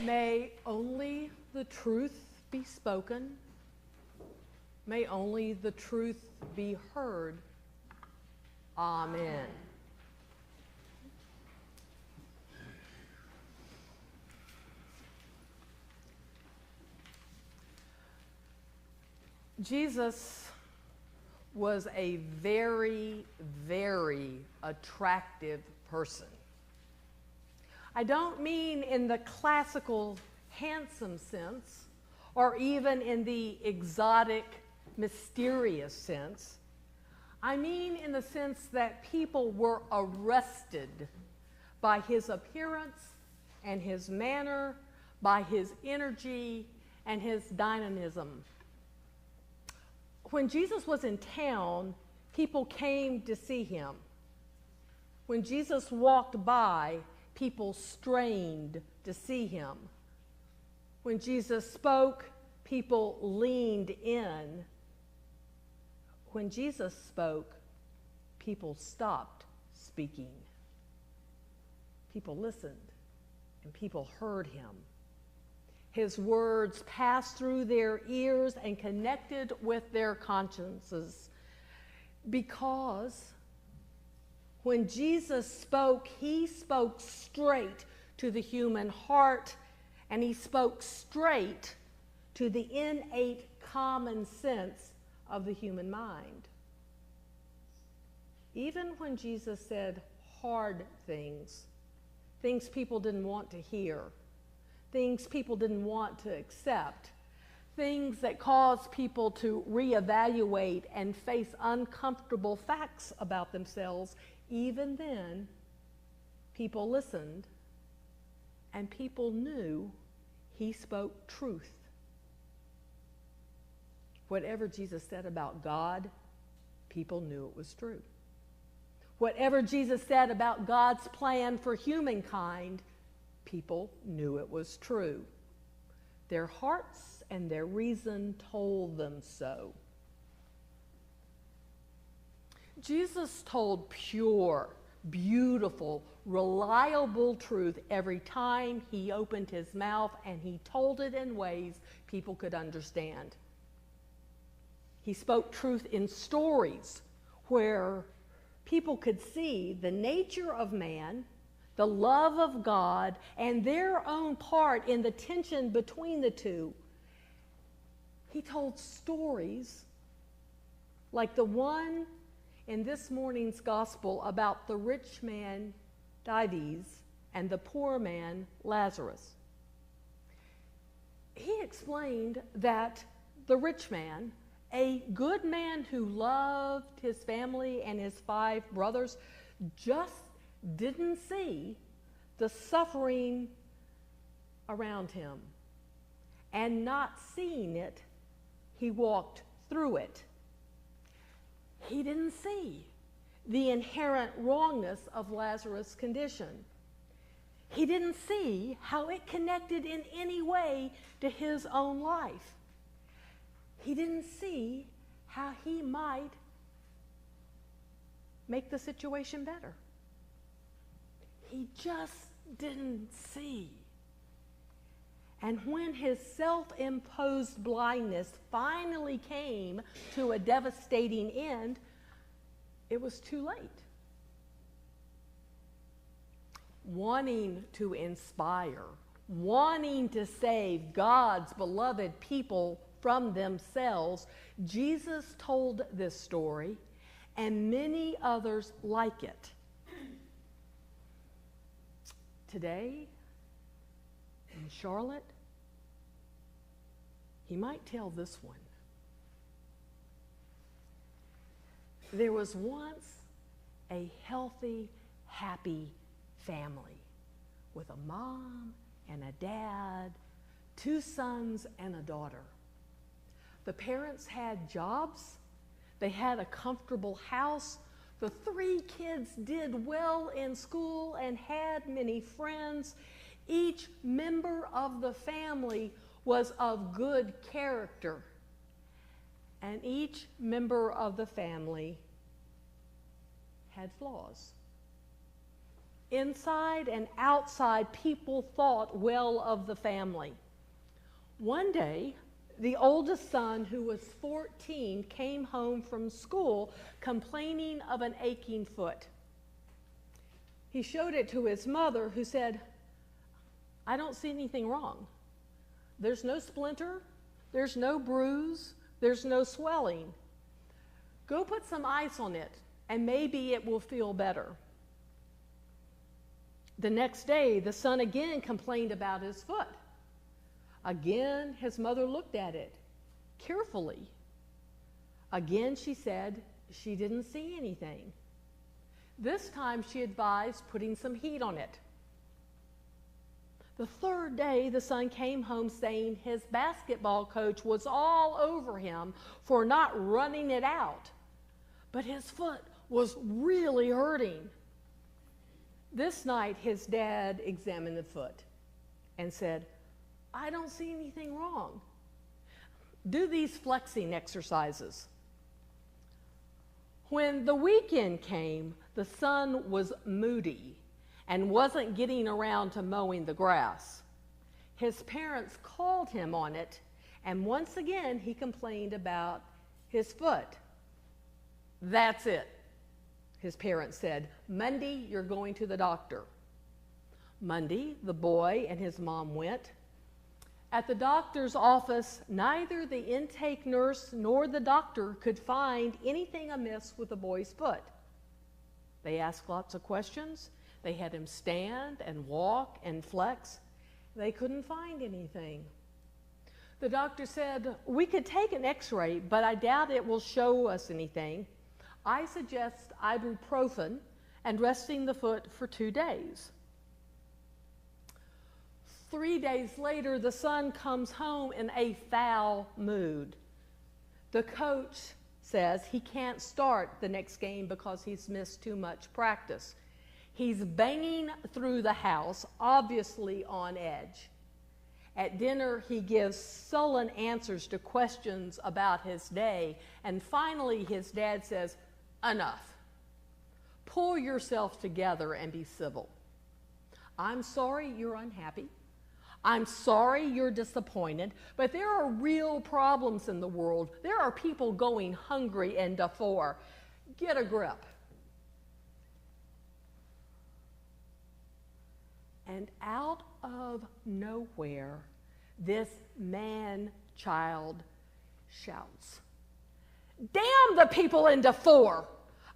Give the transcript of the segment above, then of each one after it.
May only the truth be spoken. May only the truth be heard. Amen. Jesus was a very, very attractive person. I don't mean in the classical handsome sense, or even in the exotic, mysterious sense. I mean in the sense that people were arrested by his appearance and his manner, by his energy and his dynamism. When Jesus was in town, people came to see him. When Jesus walked by, people strained to see him. When Jesus spoke, people leaned in. When Jesus spoke, people stopped speaking. People listened, and people heard him. His words passed through their ears and connected with their consciences, because when Jesus spoke, he spoke straight to the human heart, and he spoke straight to the innate common sense of the human mind. Even when Jesus said hard things, things people didn't want to hear, things people didn't want to accept, things that caused people to reevaluate and face uncomfortable facts about themselves, even then, people listened, and people knew he spoke truth. Whatever Jesus said about God, people knew it was true. Whatever Jesus said about God's plan for humankind, people knew it was true. Their hearts and their reason told them so. Jesus told pure, beautiful, reliable truth every time he opened his mouth, and he told it in ways people could understand. He spoke truth in stories where people could see the nature of man, the love of God, and their own part in the tension between the two. He told stories like the one in this morning's gospel about the rich man, Dives, and the poor man, Lazarus. He explained that the rich man, a good man who loved his family and his 5 brothers, just didn't see the suffering around him. And not seeing it, he walked through it. He didn't see the inherent wrongness of Lazarus' condition. He didn't see how it connected in any way to his own life. He didn't see how he might make the situation better. He just didn't see. And when his self-imposed blindness finally came to a devastating end, it was too late. Wanting to inspire, wanting to save God's beloved people from themselves, Jesus told this story and many others like it. Today, in Charlotte, he might tell this one. There was once a healthy, happy family with a mom and a dad, 2 sons and a daughter. The parents had jobs. They had a comfortable house. The 3 kids did well in school and had many friends. Each member of the family was of good character, and each member of the family had flaws. Inside and outside, people thought well of the family. One day, the oldest son, who was 14, came home from school complaining of an aching foot. He showed it to his mother, who said, "I don't see anything wrong. There's no splinter, there's no bruise, there's no swelling. Go put some ice on it, and maybe it will feel better." The next day, the son again complained about his foot. Again, his mother looked at it carefully. Again, she said she didn't see anything. This time, she advised putting some heat on it. The third day, the son came home saying his basketball coach was all over him for not running it out, but his foot was really hurting. This night, his dad examined the foot and said, "I don't see anything wrong. Do these flexing exercises." When the weekend came, the son was moody and wasn't getting around to mowing the grass. His parents called him on it, and once again he complained about his foot. "That's it," his parents said. "Monday, you're going to the doctor." Monday, the boy and his mom went. At the doctor's office, neither the intake nurse nor the doctor could find anything amiss with the boy's foot. They asked lots of questions. They had him stand and walk and flex. They couldn't find anything. The doctor said, "We could take an x-ray, but I doubt it will show us anything. I suggest ibuprofen and resting the foot for 2 days." 3 days later, the son comes home in a foul mood. The coach says he can't start the next game because he's missed too much practice. He's banging through the house, obviously on edge. At dinner, he gives sullen answers to questions about his day, and finally his dad says, "Enough. Pull yourself together and be civil. I'm sorry you're unhappy. I'm sorry you're disappointed, but there are real problems in the world. There are people going hungry and Darfur. Get a grip." And out of nowhere, this man-child shouts, "Damn the people in Darfur!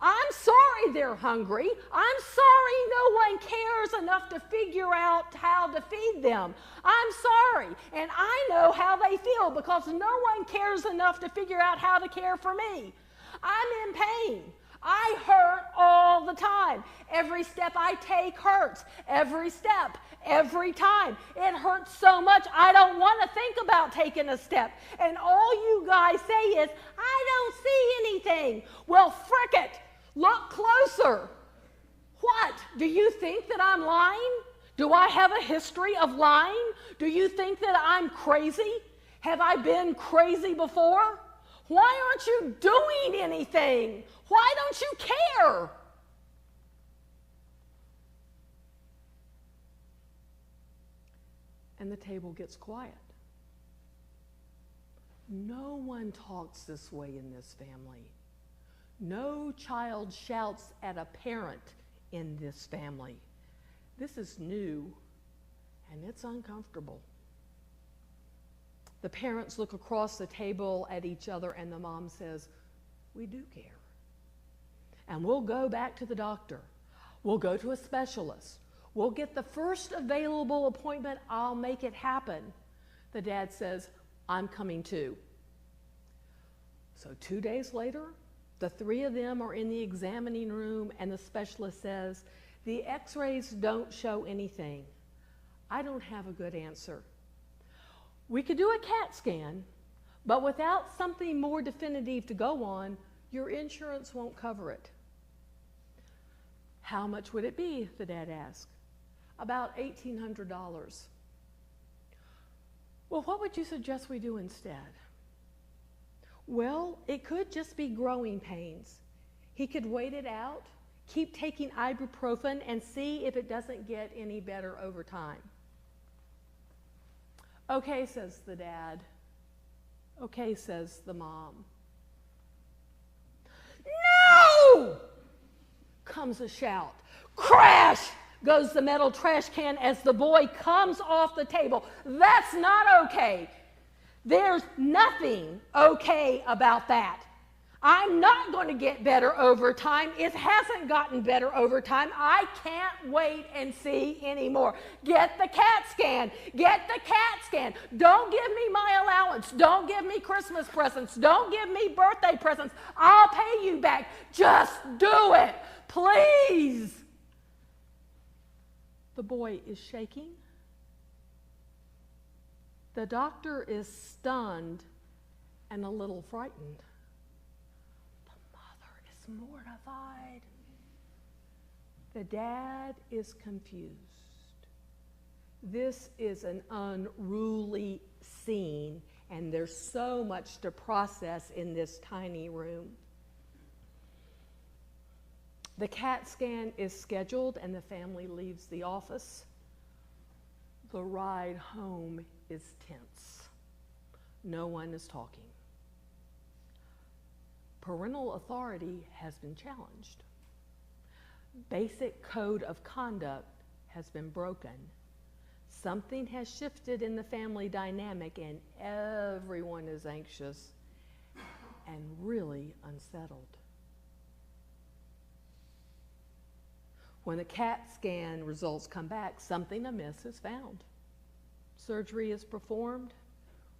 I'm sorry they're hungry. I'm sorry no one cares enough to figure out how to feed them. I'm sorry, and I know how they feel because no one cares enough to figure out how to care for me. I'm in pain. I hurt all the time. Every step I take hurts. Every step, every time. It hurts so much I don't want to think about taking a step. And all you guys say is, 'I don't see anything.' Well, frick it. Look closer. What? Do you think that I'm lying? Do I have a history of lying? Do you think that I'm crazy? Have I been crazy before? Why aren't you doing anything? Why don't you care?" And the table gets quiet. No one talks this way in this family. No child shouts at a parent in this family. This is new, and it's uncomfortable. The parents look across the table at each other, and the mom says, "We do care. And we'll go back to the doctor. We'll go to a specialist. We'll get the first available appointment. I'll make it happen." The dad says, "I'm coming too." So 2 days later, the three of them are in the examining room, and the specialist says, "The x-rays don't show anything. I don't have a good answer. We could do a CAT scan, but without something more definitive to go on, your insurance won't cover it." "How much would it be?" the dad asked. "About $1,800. "Well, what would you suggest we do instead?" "Well, it could just be growing pains. He could wait it out, Keep taking ibuprofen and see if it doesn't get any better over time. Okay, says the dad. Okay, says the mom. No! Comes a shout. Crash! Goes the metal trash can as the boy comes off the table. That's not okay. There's nothing okay about that. I'm not going to get better over time. It hasn't gotten better over time. I can't wait and see anymore. Get the CAT scan. Get the CAT scan. Don't give me my allowance. Don't give me Christmas presents. Don't give me birthday presents. I'll pay you back. Just do it, please. The boy is shaking. The doctor is stunned and a little frightened. Mortified. The dad is confused. This is an unruly scene, and there's so much to process in this tiny room. The CAT scan is scheduled, and the family leaves the office. The ride home is tense. No one is talking. Parental authority has been challenged. Basic code of conduct has been broken. Something has shifted in the family dynamic, and everyone is anxious and really unsettled. When the CAT scan results come back, something amiss is found. Surgery is performed,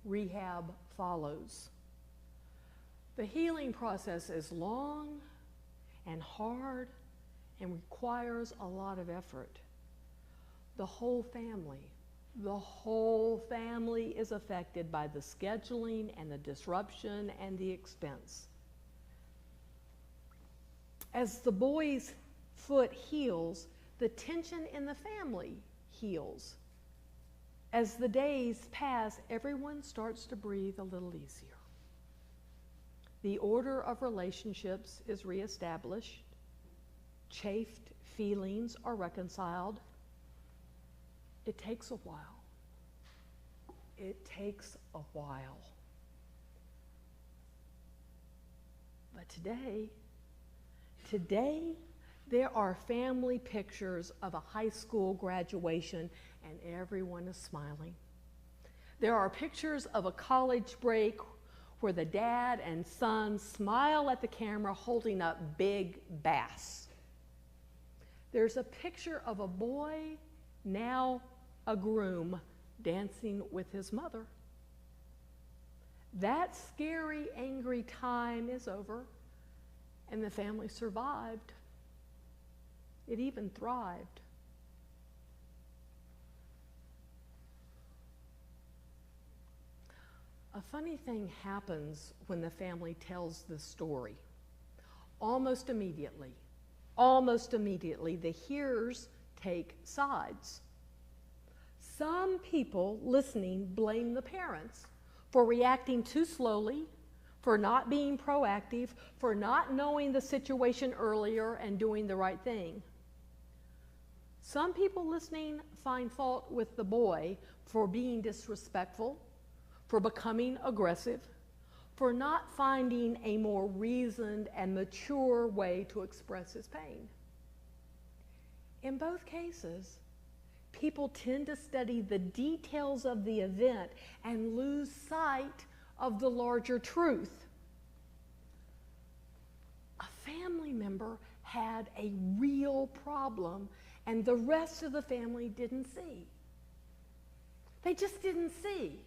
rehab follows. The healing process is long and hard and requires a lot of effort. The whole family is affected by the scheduling and the disruption and the expense. As the boy's foot heals, the tension in the family heals. As the days pass, everyone starts to breathe a little easier. The order of relationships is reestablished. Chafed feelings are reconciled. It takes a while. It takes a while. But today, there are family pictures of a high school graduation, and everyone is smiling. There are pictures of a college break where the dad and son smile at the camera holding up big bass. There's a picture of a boy, now a groom, dancing with his mother. That scary, angry time is over, and the family survived. It even thrived. A funny thing happens when the family tells the story. Almost immediately, the hearers take sides. Some people listening blame the parents for reacting too slowly, for not being proactive, for not knowing the situation earlier and doing the right thing. Some people listening find fault with the boy for being disrespectful, for becoming aggressive, for not finding a more reasoned and mature way to express his pain. In both cases, people tend to study the details of the event and lose sight of the larger truth. A family member had a real problem, and the rest of the family didn't see. They just didn't see.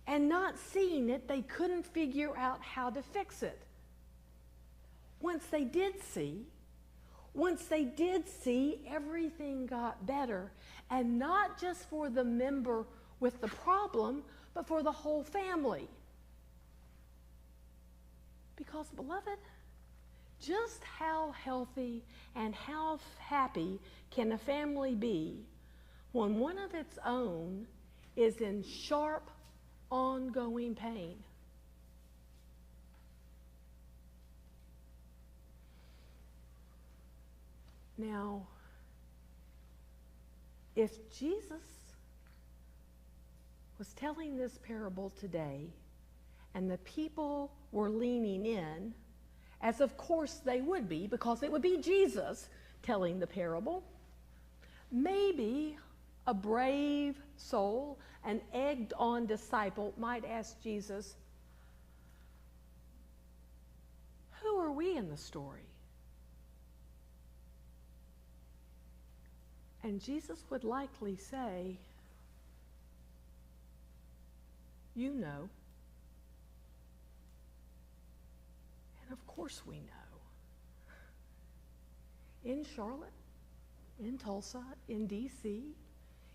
And not seeing it, they couldn't figure out how to fix it. Once they did see, everything got better. And not just for the member with the problem, but for the whole family. Because, beloved, just how healthy and how happy can a family be when one of its own is in sharp, ongoing pain? Now, if Jesus was telling this parable today, and the people were leaning in, as of course they would be, because it would be Jesus telling the parable, maybe a brave soul, an egged-on disciple might ask Jesus, who are we in the story? And Jesus would likely say, you know. And of course we know. In Charlotte, in Tulsa, in D.C.,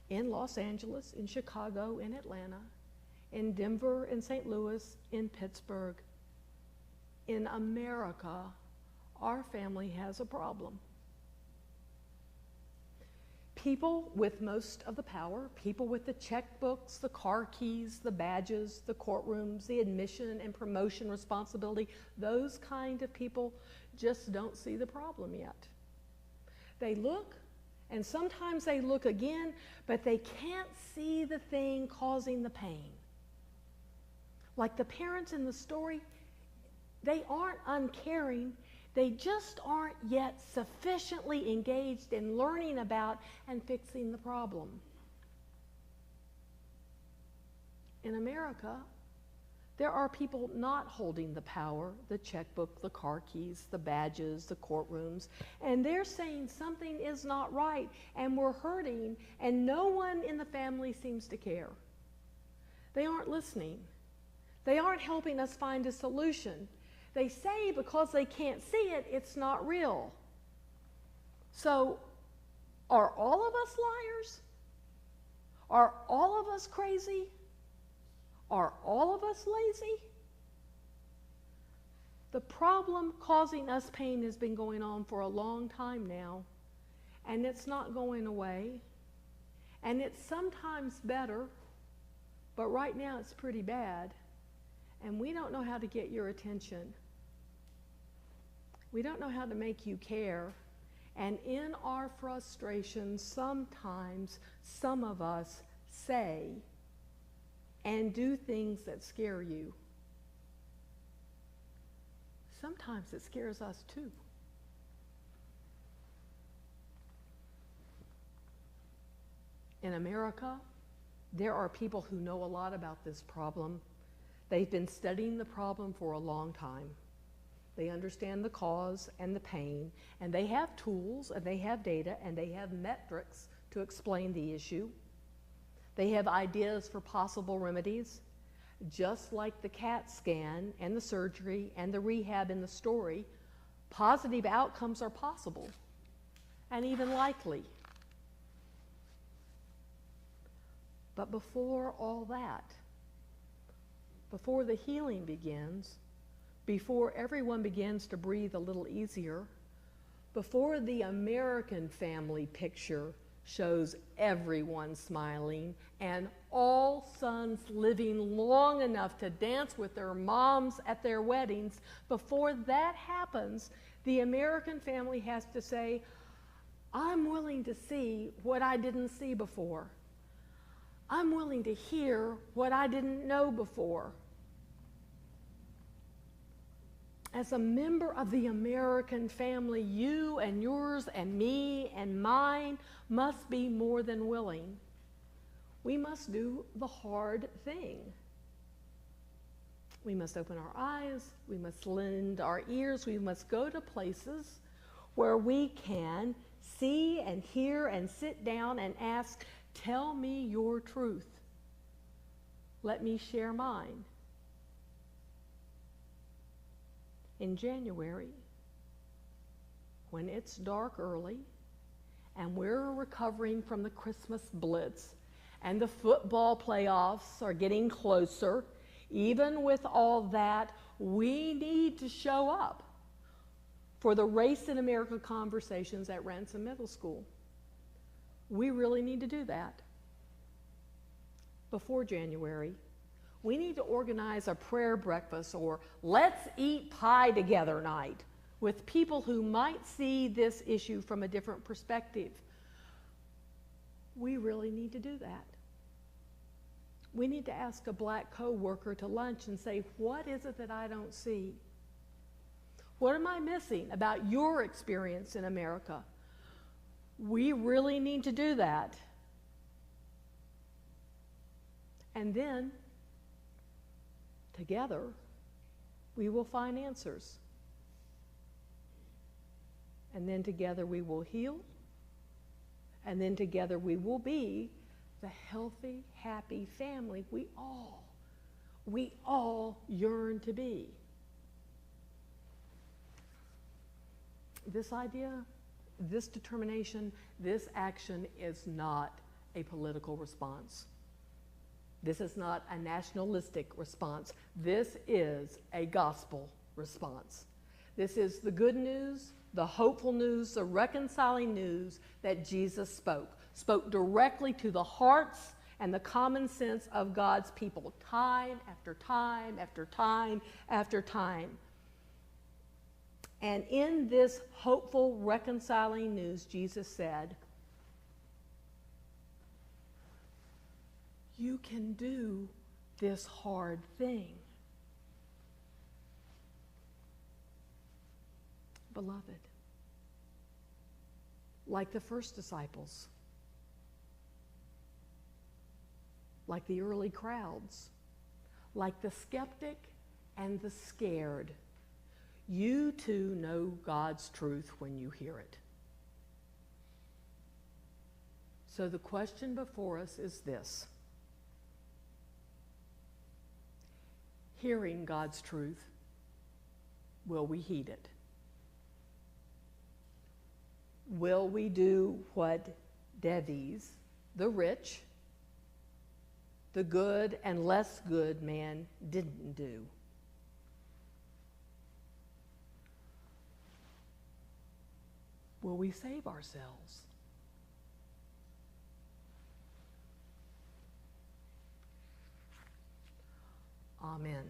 in Los Angeles, in Chicago, in Atlanta, in Denver, in St. Louis, in Pittsburgh, in America, our family has a problem. People with most of the power, people with the checkbooks, the car keys, the badges, the courtrooms, the admission and promotion responsibility, those kind of people just don't see the problem yet. They look, and sometimes they look again, but they can't see the thing causing the pain. Like the parents in the story, they aren't uncaring. They just aren't yet sufficiently engaged in learning about and fixing the problem. In America, there are people not holding the power, the checkbook, the car keys, the badges, the courtrooms, and they're saying something is not right and we're hurting, and no one in the family seems to care. They aren't listening. They aren't helping us find a solution. They say because they can't see it, it's not real. So, are all of us liars? Are all of us crazy? Are all of us lazy? The problem causing us pain has been going on for a long time now, and it's not going away. And it's sometimes better, but right now it's pretty bad, and we don't know how to get your attention. We don't know how to make you care. And in our frustration, sometimes some of us say and do things that scare you. Sometimes it scares us too. In America, there are people who know a lot about this problem. They've been studying the problem for a long time. They understand the cause and the pain, and they have tools, and they have data, and they have metrics to explain the issue. They have ideas for possible remedies. Just like the CAT scan and the surgery and the rehab in the story, positive outcomes are possible and even likely. But before all that, before the healing begins, before everyone begins to breathe a little easier, before the American family picture shows everyone smiling and all sons living long enough to dance with their moms at their weddings, before that happens, the American family has to say, I'm willing to see what I didn't see before. I'm willing to hear what I didn't know before. As a member of the American family, you and yours and me and mine must be more than willing. We must do the hard thing. We must open our eyes, we must lend our ears, we must go to places where we can see and hear and sit down and ask, tell me your truth. Let me share mine. In January, when it's dark early and we're recovering from the Christmas blitz and the football playoffs are getting closer, even with all that, we need to show up for the Race in America conversations at Ransom Middle School. We really need to do that. Before January, we need to organize a prayer breakfast or let's eat pie together night with people who might see this issue from a different perspective. We really need to do that. We need to ask a black coworker to lunch and say, what is it that I don't see? What am I missing about your experience in America? We really need to do that. And then, together, we will find answers. And then together we will heal. And then together we will be the healthy, happy family we all yearn to be. This idea, this determination, this action is not a political response. This is not a nationalistic response. This is a gospel response. This is the good news, the hopeful news, the reconciling news that Jesus spoke directly to the hearts and the common sense of God's people, time after time after time after time. And in this hopeful, reconciling news, Jesus said, you can do this hard thing. Beloved, like the first disciples, like the early crowds, like the skeptic and the scared, you too know God's truth when you hear it. So the question before us is this: hearing God's truth, will we heed it? Will we do what Davies, the rich, the good and less good man, didn't do? Will we save ourselves? Amen.